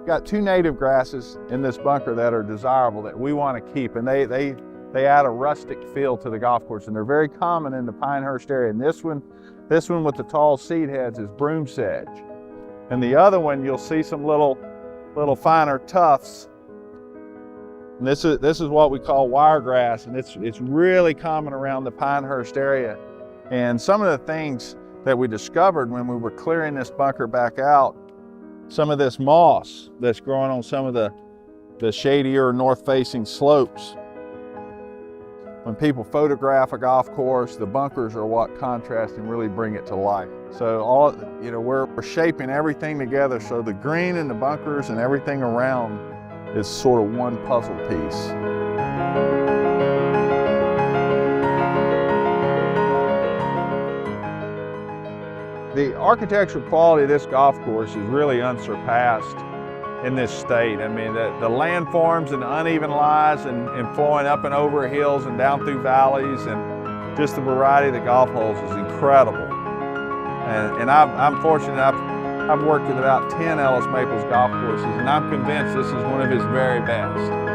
Got 2 native grasses in this bunker that are desirable that we want to keep, and they add a rustic feel to the golf course, and they're very common in the Pinehurst area. And this one with the tall seed heads is broom sedge, and the other one you'll see some little finer tufts. And this is what we call wiregrass, and it's really common around the Pinehurst area. And some of the things that we discovered when we were clearing this bunker back out, some of this moss that's growing on some of the shadier north-facing slopes. When people photograph a golf course, the bunkers are what contrast and really bring it to life. So we're shaping everything together so the green and the bunkers and everything around is sort of one puzzle piece. The architectural quality of this golf course is really unsurpassed in this state. I mean, the landforms and the uneven lies and flowing up and over hills and down through valleys, and just the variety of the golf holes is incredible. And I'm fortunate, I've worked with about 10 Ellis Maples golf courses, and I'm convinced this is one of his very best.